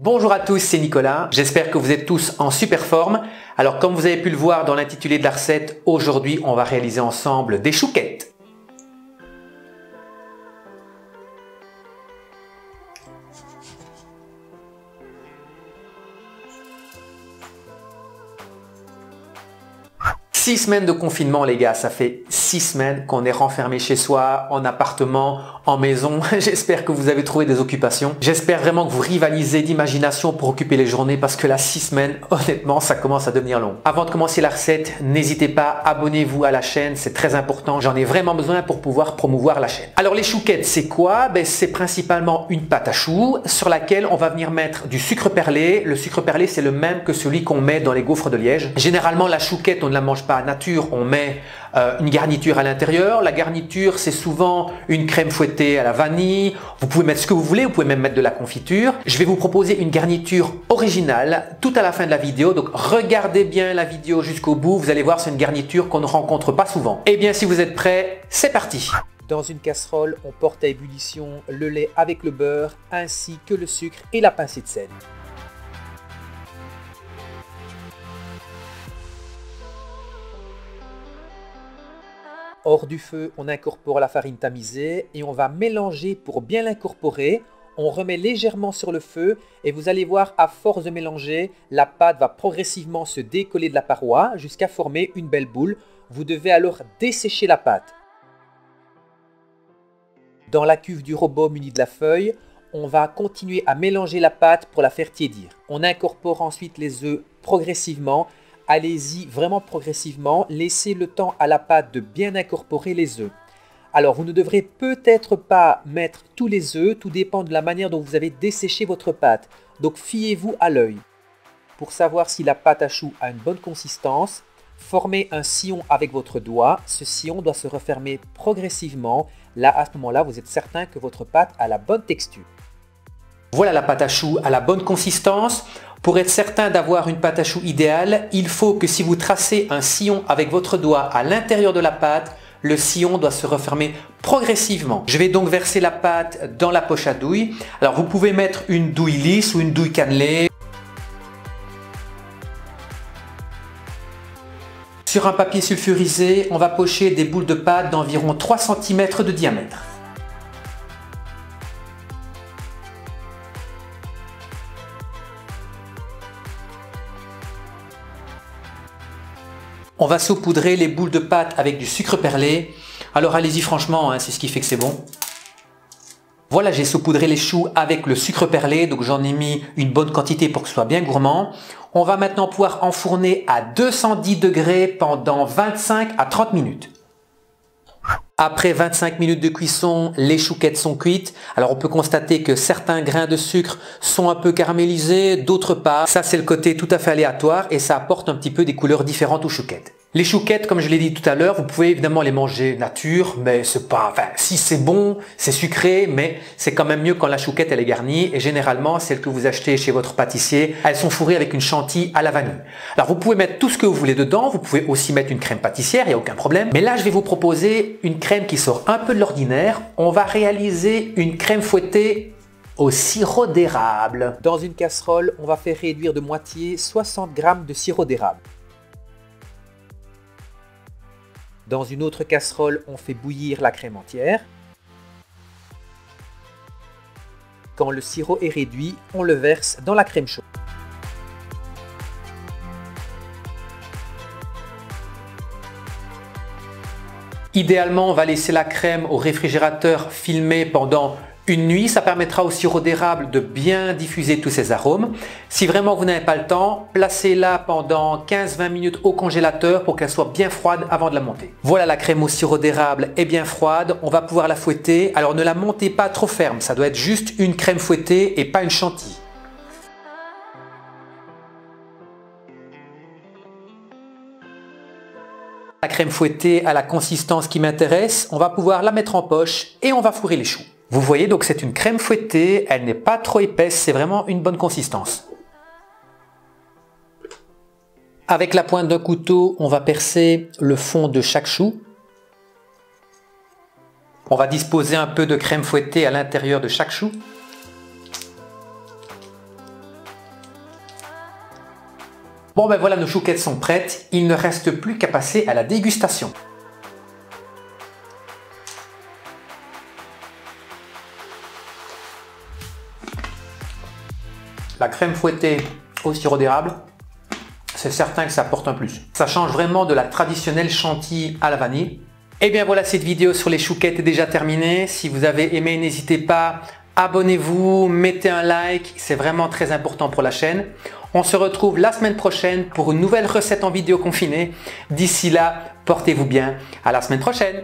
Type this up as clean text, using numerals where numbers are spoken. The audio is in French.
Bonjour à tous, c'est Nicolas. J'espère que vous êtes tous en super forme. Alors comme vous avez pu le voir dans l'intitulé de la recette, aujourd'hui on va réaliser ensemble des chouquettes. Six semaines de confinement les gars, ça fait 6 semaines qu'on est renfermé chez soi, en appartement, en maison. J'espère que vous avez trouvé des occupations. J'espère vraiment que vous rivalisez d'imagination pour occuper les journées parce que là 6 semaines, honnêtement, ça commence à devenir long. Avant de commencer la recette, n'hésitez pas, abonnez-vous à la chaîne, c'est très important. J'en ai vraiment besoin pour pouvoir promouvoir la chaîne. Alors les chouquettes, c'est quoi? C'est principalement une pâte à choux sur laquelle on va venir mettre du sucre perlé. Le sucre perlé, c'est le même que celui qu'on met dans les gaufres de Liège. Généralement, la chouquette, on ne la mange pas nature, on met une garniture à l'intérieur. La garniture, c'est souvent une crème fouettée à la vanille. Vous pouvez mettre ce que vous voulez, vous pouvez même mettre de la confiture. Je vais vous proposer une garniture originale tout à la fin de la vidéo. Donc regardez bien la vidéo jusqu'au bout. Vous allez voir, c'est une garniture qu'on ne rencontre pas souvent. Et bien, si vous êtes prêts, c'est parti. Dans une casserole, on porte à ébullition le lait avec le beurre, ainsi que le sucre et la pincée de sel. Hors du feu, on incorpore la farine tamisée et on va mélanger pour bien l'incorporer. On remet légèrement sur le feu et vous allez voir, à force de mélanger, la pâte va progressivement se décoller de la paroi jusqu'à former une belle boule. Vous devez alors dessécher la pâte. Dans la cuve du robot munie de la feuille, on va continuer à mélanger la pâte pour la faire tiédir. On incorpore ensuite les œufs progressivement. Allez-y vraiment progressivement, laissez le temps à la pâte de bien incorporer les œufs. Alors vous ne devrez peut-être pas mettre tous les œufs, tout dépend de la manière dont vous avez desséché votre pâte. Donc fiez-vous à l'œil. Pour savoir si la pâte à choux a une bonne consistance, formez un sillon avec votre doigt. Ce sillon doit se refermer progressivement. Là, à ce moment-là, vous êtes certain que votre pâte a la bonne texture. Voilà la pâte à choux à la bonne consistance. Pour être certain d'avoir une pâte à choux idéale, il faut que si vous tracez un sillon avec votre doigt à l'intérieur de la pâte, le sillon doit se refermer progressivement. Je vais donc verser la pâte dans la poche à douille. Alors vous pouvez mettre une douille lisse ou une douille cannelée. Sur un papier sulfurisé, on va pocher des boules de pâte d'environ 3 cm de diamètre. On va saupoudrer les boules de pâte avec du sucre perlé. Alors allez-y franchement, c'est ce qui fait que c'est bon. Voilà, j'ai saupoudré les choux avec le sucre perlé, donc j'en ai mis une bonne quantité pour que ce soit bien gourmand. On va maintenant pouvoir enfourner à 210 degrés pendant 25 à 30 minutes. Après 25 minutes de cuisson, les chouquettes sont cuites. Alors on peut constater que certains grains de sucre sont un peu caramélisés, d'autres pas. Ça c'est le côté tout à fait aléatoire et ça apporte un petit peu des couleurs différentes aux chouquettes. Les chouquettes, comme je l'ai dit tout à l'heure, vous pouvez évidemment les manger nature, mais c'est pas, si c'est bon, c'est sucré, mais c'est quand même mieux quand la chouquette elle est garnie. Et généralement, celles que vous achetez chez votre pâtissier, elles sont fourrées avec une chantilly à la vanille. Alors vous pouvez mettre tout ce que vous voulez dedans, vous pouvez aussi mettre une crème pâtissière, il n'y a aucun problème. Mais là, je vais vous proposer une crème qui sort un peu de l'ordinaire. On va réaliser une crème fouettée au sirop d'érable. Dans une casserole, on va faire réduire de moitié 60 g de sirop d'érable. Dans une autre casserole, on fait bouillir la crème entière. Quand le sirop est réduit, on le verse dans la crème chaude. Idéalement, on va laisser la crème au réfrigérateur filmer pendant une nuit. Ça permettra au sirop d'érable de bien diffuser tous ses arômes. Si vraiment vous n'avez pas le temps, placez-la pendant 15-20 minutes au congélateur pour qu'elle soit bien froide avant de la monter. Voilà, la crème au sirop d'érable est bien froide. On va pouvoir la fouetter. Alors ne la montez pas trop ferme. Ça doit être juste une crème fouettée et pas une chantilly. La crème fouettée a la consistance qui m'intéresse. On va pouvoir la mettre en poche et on va fourrer les choux. Vous voyez, donc c'est une crème fouettée, elle n'est pas trop épaisse, c'est vraiment une bonne consistance. Avec la pointe d'un couteau, on va percer le fond de chaque chou. On va disposer un peu de crème fouettée à l'intérieur de chaque chou. Bon ben voilà, nos chouquettes sont prêtes. Il ne reste plus qu'à passer à la dégustation. La crème fouettée au sirop d'érable, c'est certain que ça apporte un plus. Ça change vraiment de la traditionnelle chantilly à la vanille. Et bien voilà, cette vidéo sur les chouquettes est déjà terminée. Si vous avez aimé, n'hésitez pas, abonnez-vous, mettez un like, c'est vraiment très important pour la chaîne. On se retrouve la semaine prochaine pour une nouvelle recette en vidéo confinée. D'ici là, portez-vous bien. À la semaine prochaine.